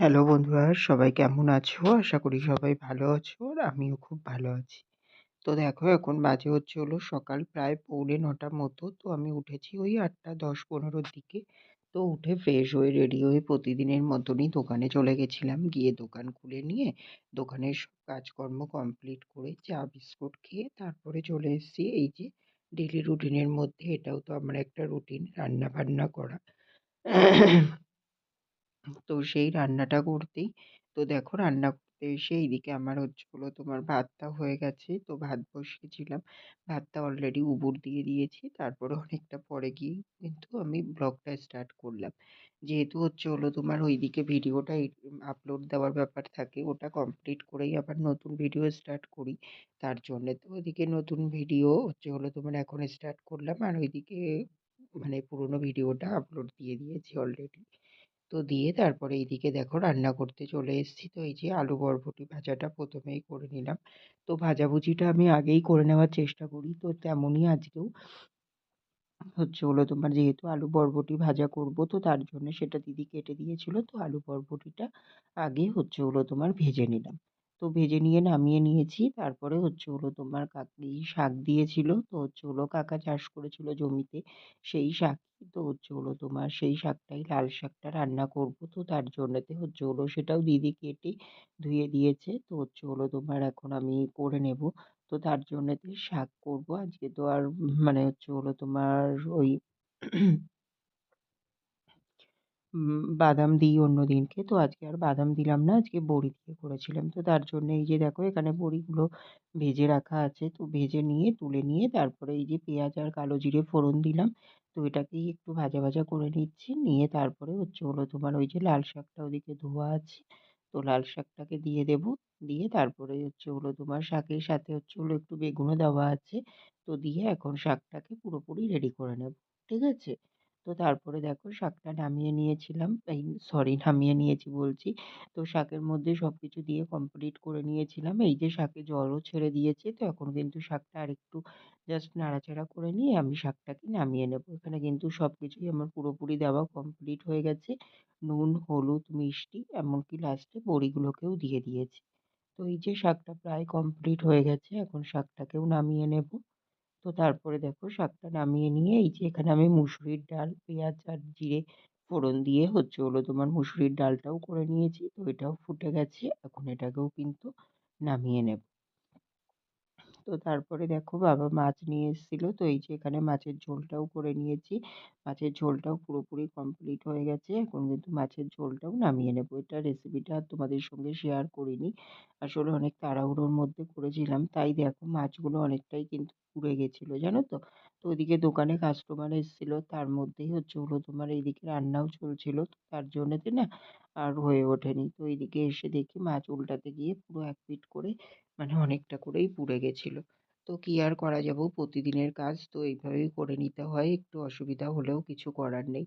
Hello বন্ধুরা, সবাই কেমন আছো? আশা করি সবাই ভালো আছো। আর আমিও খুব ভালো আছি। তো দেখো এখন বাজে হচ্ছে হলো সকাল প্রায় 9:45 মতো। তো আমি উঠেছি ওই 8:10-15 র দিকে। তো উঠে ফ্রেশ হয়ে রেডি হয়ে প্রতিদিনের মতনই দোকানে চলে গেছিলাম। গিয়ে দোকান খুলে নিয়ে দোকানের সব কাজকর্ম কমপ্লিট করে চা বিস্কুট খেয়ে তারপরে চলে এসেছি এই যে ডেইলি রুটিনের মধ্যে। এটাও তো আমার একটা রুটিন, রান্না-বান্না করা। তো সেই রান্নাটা করতেই তো দেখো রান্না করতে এসে এইদিকে আমার হচ্ছে হলো তোমার ভাতটা হয়ে গেছে। তো ভাত বসিয়েছিলাম। ভাতটা অলরেডি উবুর দিয়ে দিয়েছি। তারপরে অনেকটা পরে গিয়ে কিন্তু আমি ব্লগটা স্টার্ট করলাম। যেহেতু হচ্ছে হলো তোমার ওইদিকে ভিডিওটা আপলোড দেওয়ার ব্যাপার থাকে, ওটা কমপ্লিট করেই আবার নতুন ভিডিও স্টার্ট করি। তার জন্যে তো ওইদিকে নতুন ভিডিও হচ্ছে হলো তোমার এখন স্টার্ট করলাম। আর ওইদিকে মানে পুরোনো ভিডিওটা আপলোড দিয়ে দিয়েছি অলরেডি। তো দিয়ে তারপরে এইদিকে দেখো রান্না করতে চলে এসেছি। তো এই যে আলু বরবটি ভাজাটা প্রথমেই করে নিলাম। তো ভাজাভুজিটা আমি আগেই করে নেওয়ার চেষ্টা করি। তো তেমনই আজকেও হচ্ছে হলো তোমার যেহেতু আলু বরবটি ভাজা করব, তো তার জন্য সেটা দিদি কেটে দিয়েছিল। তো আলু বরবটিটা আগে হচ্ছে হলো তোমার ভেজে নিলাম। তো ভেজে নিয়ে নামিয়ে নিয়েছি। তারপরে হচ্ছে হলো তোমার কাকি শাক দিয়েছিল। তো হচ্ছে হলো কাকা চাষ করেছিল জমিতে সেই শাক। তো হচ্ছে হলো তোমার সেই শাকটাই লাল শাকটা রান্না করব। তো তার জন্যতে হচ্ছে হলো সেটাও দিদি কেটে ধুয়ে দিয়েছে। তো হচ্ছে হলো তোমার এখন আমি করে নেব। তো তার জন্যেতে শাক করব। আজকে তো আর মানে হচ্ছে হলো তোমার ওই বাদাম দিই অন্যদিনকে। তো আজকে আর বাদাম দিলাম না। আজকে বড়ি দিয়ে করেছিলাম। তো তার জন্য এই যে দেখো এখানে বড়িগুলো ভেজে রাখা আছে। তো ভেজে নিয়ে তুলে নিয়ে তারপরে এই যে পেঁয়াজ আর কালো জিরে ফোড়ন দিলাম। তো এটাকেই একটু ভাজা ভাজা করে নিচ্ছি। নিয়ে তারপরে হচ্ছে হলো তোমার ওই যে লাল শাকটা ওদিকে ধোয়া আছে। তো লাল শাকটাকে দিয়ে দেবো। দিয়ে তারপরে হচ্ছে হলো তোমার শাকের সাথে হচ্ছে হলো একটু বেগুনও দেওয়া আছে। তো দিয়ে এখন শাকটাকে পুরোপুরি রেডি করে নেব। ঠিক আছে? তো তারপরে দেখো শাকটা নামিয়ে নিয়েছিলাম, এই সরি নামিয়ে নিয়েছি বলছি। তো শাকের মধ্যে সবকিছু দিয়ে কমপ্লিট করে নিয়েছিলাম। এই যে শাকে জলও ছেড়ে দিয়েছে। তো এখন কিন্তু শাকটা আরেকটু জাস্ট নাড়াচাড়া করে নিয়ে আমি শাকটাকে নামিয়ে নেব। এখানে কিন্তু সবকিছুই আমার পুরোপুরি দেওয়া কমপ্লিট হয়ে গেছে। নুন, হলুদ, মিষ্টি এমনকি লাস্টে বড়িগুলোকেও দিয়ে দিয়েছি। তো এই যে শাকটা প্রায় কমপ্লিট হয়ে গেছে। এখন শাকটাকেও নামিয়ে নেব। তো তারপরে দেখো শাকটা নামিয়ে নিয়ে এই যে এখানে আমি মুসুরির ডাল, পেঁয়াজ আর জিরে ফোড়ন দিয়ে হচ্ছে হলো তোমার মুসুরির ডালটাও করে নিয়েছি। তো এটাও ফুটে গেছে। এখন এটাকেও কিন্তু নামিয়ে নেব। তো তারপরে দেখো বাবা মাছ নিয়ে এসেছিল। তো এই যে এখানে মাছের ঝোলটাও করে নিয়েছি। মাছের ঝোলটাও পুরোপুরি কমপ্লিট হয়ে গেছে। এখন কিন্তু মাছের ঝোলটাও নামিয়ে নেব। এটা রেসিপিটা আর তোমাদের সঙ্গে শেয়ার করিনি। আসলে অনেক তাড়াহুড়োর মধ্যে করেছিলাম। তাই দেখো মাছগুলো অনেকটাই কিন্তু পুড়ে গেছিল, জানো তো? তো ওইদিকে দোকানে কাস্টমার এসেছিল। তার মধ্যেই হচ্ছে হলো তোমার এইদিকে রান্নাও চলছিল। তো তার জন্যেতে না আর হয়ে ওঠেনি। তো এইদিকে এসে দেখি মাছ উল্টাতে গিয়ে পুরো এক পিঠ করে মানে অনেকটা করেই পুড়ে গেছিল। তো কি আর করা যাবে, প্রতিদিনের কাজ তো এইভাবেই করে নিতে হয়। একটু অসুবিধা হলেও কিছু করার নেই।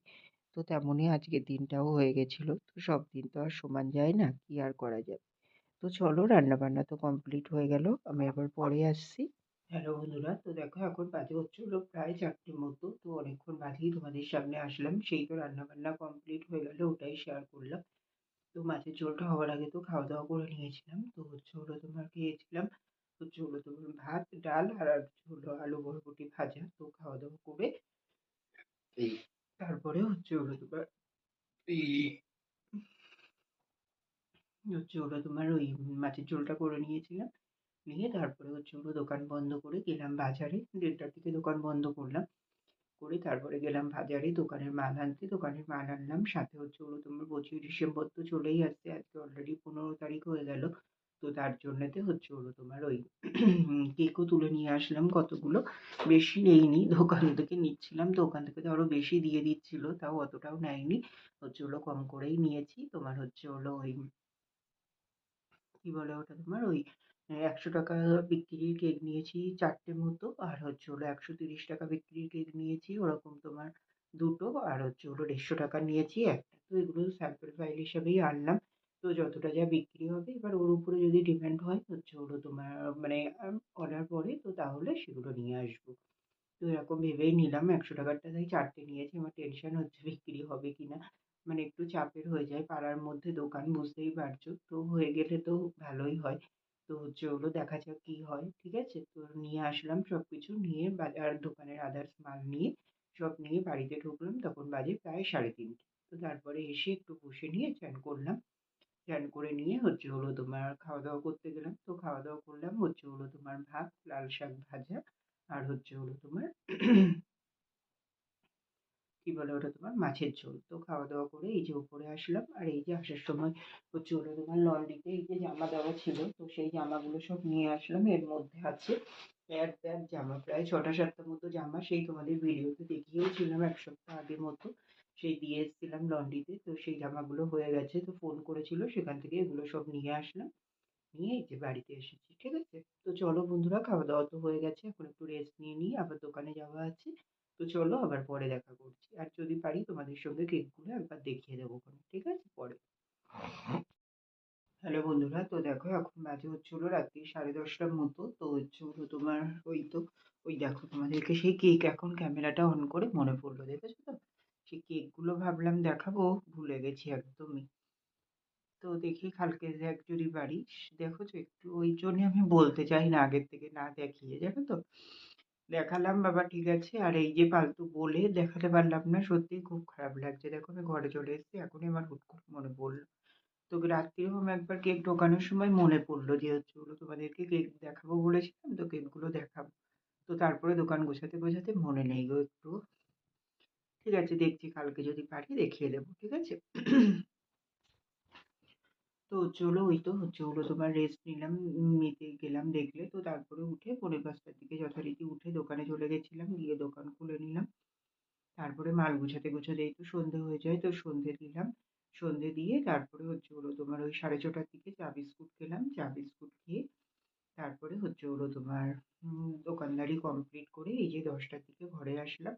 তো তেমনই আজকের দিনটাও হয়ে গেছিল। তো সব দিন তো আর সমান যায় না, কি আর করা যাবে। তো চলো রান্নাবান্না তো কমপ্লিট হয়ে গেল। আমি আবার পরে আসছি। হ্যালো বন্ধুরা, তো দেখো এখন বাজে হচ্ছে হলো প্রায় 4টের মতো। তো অনেকক্ষণ বাদেই তোমাদের সামনে আসলাম। সেই তো রান্নাবান্না কমপ্লিট হয়ে গেল, ওটাই শেয়ার করলাম। তো মাছের ঝোলটা হওয়ার আগে তো খাওয়া দাওয়া করে নিয়েছিলাম। তো হচ্ছে হলো তোমার খেয়েছিলাম হচ্ছে হলো তোমার ভাত, ডাল আর হচ্ছে হলো আলু বরবটি ভাজা। তো খাওয়া দাওয়া করে এই তারপরে হচ্ছে হলো তোমার এই হচ্ছে হলো তোমার ওই মাছের ঝোলটা করে নিয়েছিলাম। নিয়ে তারপরে হচ্ছে হলো দোকান বন্ধ করে গেলাম বাজারে। 1:30টার দিকে দোকান বন্ধ করলাম। করে তারপরে গেলাম বাজারে দোকানের মাল আনতে। দোকানের মাল আনলাম। সাথে হচ্ছে হলো তোমার 25 ডিসেম্বর তো চলেই আসছে। আজকে অলরেডি 15 তারিখ হয়ে গেল। তো তার জন্যেতে হচ্ছে হলো তোমার ওই কেকও তুলে নিয়ে আসলাম কতগুলো। বেশি নেইনি, দোকান থেকে নিচ্ছিলাম। দোকান থেকে তো আরো বেশি দিয়ে দিচ্ছিল, তাও অতটাও নেয়নি। হচ্ছে হলো কম করেই নিয়েছি। তোমার হচ্ছে হলো ওই কি বলে ওটা তোমার ওই ৳100 বিক্রির কেক নিয়েছি 4টে মতো। আর হচ্ছে হলো ৳130 বিক্রির কেক নিয়েছি ওরকম তোমার 2টো। আর হচ্ছে হলো ৳150 নিয়েছি একটা। তো এগুলো স্যাম্পল ফাইল হিসাবেই আনলাম। তো যতটা যা বিক্রি হবে এবার ওর উপরে যদি ডিপেন্ড হয় হচ্ছে হলো তোমার মানে অর্ডার পরে তো তাহলে সেগুলো নিয়ে আসবো। তো এরকম ভেবেই নিলাম ৳100 তাই 4টে নিয়েছি। আমার টেনশন হচ্ছে বিক্রি হবে কিনা। মানে একটু চাপের হয়ে যায়। পাড়ার মধ্যে দোকান বুঝতেই পারছো। তো হয়ে গেলে তো ভালোই হয়। তো ওগুলো দেখা যাক কি হয়। ঠিক আছে? তো নিয়ে আসলাম সবকিছু নিয়ে বাজার দোকানের আদার্স মাল নিয়ে সব নিয়ে বাড়িতে ঢুকলাম। তখন বাজে প্রায় 3:30। তো তারপরে এসে একটু বসে নিয়ে চান করলাম। চান করে নিয়ে তোমার খাওয়া-দাওয়া করতে গেলাম। তো খাওয়া-দাওয়া করলাম তোমার ভাত, লাল শাক ভাজা আর তোমার কি বলে ওটা তোমার মাছের ঝোল। তো খাওয়া-দাওয়া করে এই যে উপরে আসলাম। আর এই যে আসার সময় তোমার লন্ড্রিতে এই যে জামা দেওয়া ছিল, তো সেই জামাগুলো সব নিয়ে আসলাম। এর মধ্যে আছে এক ব্যাগ জামা, প্রায় ৬টা ৭টা মতো জামা। সেই তোমাদের ভিডিওতে দেখিয়েওছিলাম ১ সপ্তাহ আগের মতো। সেই দিয়ে এসেছিলাম লন্ড্রিতে। তো সেই জামাগুলো হয়ে গেছে। তো ফোন করেছিল, সেখান থেকে এগুলো সব নিয়ে আসলাম। নিয়ে এই যে বাড়িতে এসেছি। ঠিক আছে? তো চলো বন্ধুরা, খাওয়া-দাওয়া তো হয়ে গেছে। এখন একটু রেস্ট নিয়ে নিই। আবার দোকানে যাওয়া আছে। তো চলো আবার পরে দেখা করছি। আর যদি পারি তোমাদের সঙ্গে কেকগুলো একবার দেখিয়ে দেবো ক্ষনে। ঠিক আছে? পরে। হ্যালো বন্ধুরা, তো দেখো এখন বাজে রাত্রি 10:30টার মতো। তো তোমার ওই দেখো তোমাদেরকে সেই কেক এখন ক্যামেরাটা অন করে মনে পড়লো, দেখেছো তো? সেই কেকগুলো ভাবলাম দেখাবো, ভুলে গেছি একদমই। তো দেখি কালকে দেখ যদি পারিস। দেখো তো একটু ওই জন্য আমি বলতে চাই না আগের থেকে না দেখিয়ে, জানো তো? দেখালাম বাবা ঠিক আছে, আর এই যে ফালতু বলে দেখাতে পারলাম না, সত্যিই খুব খারাপ লাগছে। দেখো আমি ঘরে চলে এসেছি, এখনই আমার হুট করে মনে পড়লো। তো রাত্রেও আমি একবার কেক ঢোকানোর সময় মনে পড়লো যে তোমাদেরকে কেক দেখাবো বলেছিলাম, তো কেকগুলো দেখাবো। তো তারপরে দোকান গোছাতে গোছাতে মনে নেই গো একটু। ঠিক আছে, দেখছি কালকে যদি পারি দেখিয়ে দেবো। ঠিক আছে? তো ওই তো তোমার রেস্ট নিলাম, নিতে গেলাম দেখলে। তো তারপরে উঠে 4:45টার দিকে যথারীতি উঠে দোকানে চলে গেছিলাম, গিয়ে দোকান খুলে নিলাম। তারপরে মাল গুছাতে গুছাতেই তো সন্ধে হয়ে যায়, তো সন্ধে দিলাম। সন্ধে দিয়ে তারপরে তোমার ওই 4:30টার দিকে চা বিস্কুট খেলাম। চা বিস্কুট খেয়ে তারপরে তোমার দোকানদারি কমপ্লিট করে এই যে 10টার দিকে ঘরে আসলাম।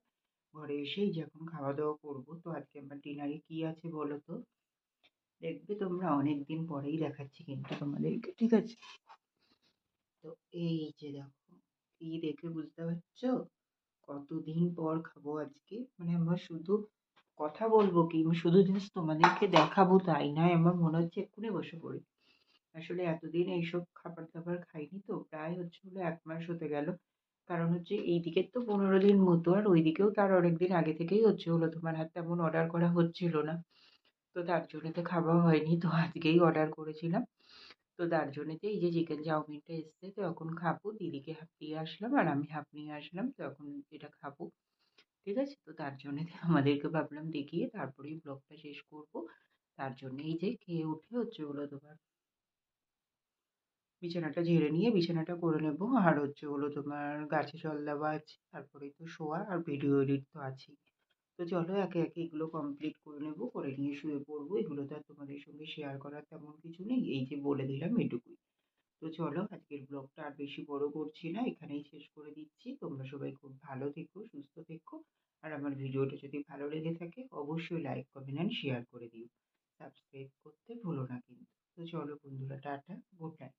ঘরে এসে এই যে এখন খাওয়া-দাওয়া করবো। তো আজকে আমার ডিনারে কি আছে বলো তো? দেখবে তোমরা, অনেকদিন পরেই দেখাচ্ছি কিন্তু তোমাদেরকে। ঠিক আছে? তো এই যে দেখো, কি দেখে বুঝতে পারছো? কতদিন পর খাবো আজকে। মানে আমার শুধু কথা বলবো কি, আমি শুধু জাস্ট তোমাদেরকে দেখাবো তাই নয়, আমার মনে হচ্ছে এক্ষুনি বসে পড়ি। আসলে এতদিন এইসব খাবার-দাবার খাইনি, তো প্রায় ১ মাস হতে গেল। কারণ এইদিকের তো ১৫ দিন মতো, আর ওইদিকেও তার অনেকদিন আগে থেকেই তোমার হাত তেমন অর্ডার করা হচ্ছিল না। তো তার জন্য তো খাওয়া হয়নি। তো আজকেই অর্ডার করেছিলাম। তো তার জন্যেতে এই যে চিকেন চাউমিনটা এসছে, তো এখন খাবো। দিদিকে হাফ দিয়ে আসলাম আর আমি হাফ নিয়ে আসলাম। তো এখন এটা খাবো। ঠিক আছে? তো তার জন্যে আমাদেরকে ভাবলাম দেখিয়ে তারপরেই ব্লগটা শেষ করব। তার জন্য এই যে খেয়ে উঠে তোমার বিছানাটা ঝেড়ে নিয়ে বিছানাটা করে নেব। আর তোমার গাছে জল দেওয়া আছে। তারপরেই তো শোয়া, আর ভিডিও এডিট তো আছেই। তো চলো একে একে এগুলো কমপ্লিট করে নেব। করে নিয়ে শুয়ে পড়বো। এগুলো তো আর তোমাদের সঙ্গে শেয়ার করার তেমন কিছু নেই। এই যে বলে দিলাম এটুকুই। তো চলো আজকের ব্লগটা আর বেশি বড় করছি না। এখানেই শেষ করে দিচ্ছি। তোমরা সবাই খুব ভালো থেকো, সুস্থ থেকো। আর আমার ভিডিওটা যদি ভালো লেগে থাকে অবশ্যই লাইক, কমেন্ট অ্যান্ড শেয়ার করে দিও। সাবস্ক্রাইব করতে ভুলো না কিন্তু। তো চলো বন্ধুরা, টাটা, গুড নাইট।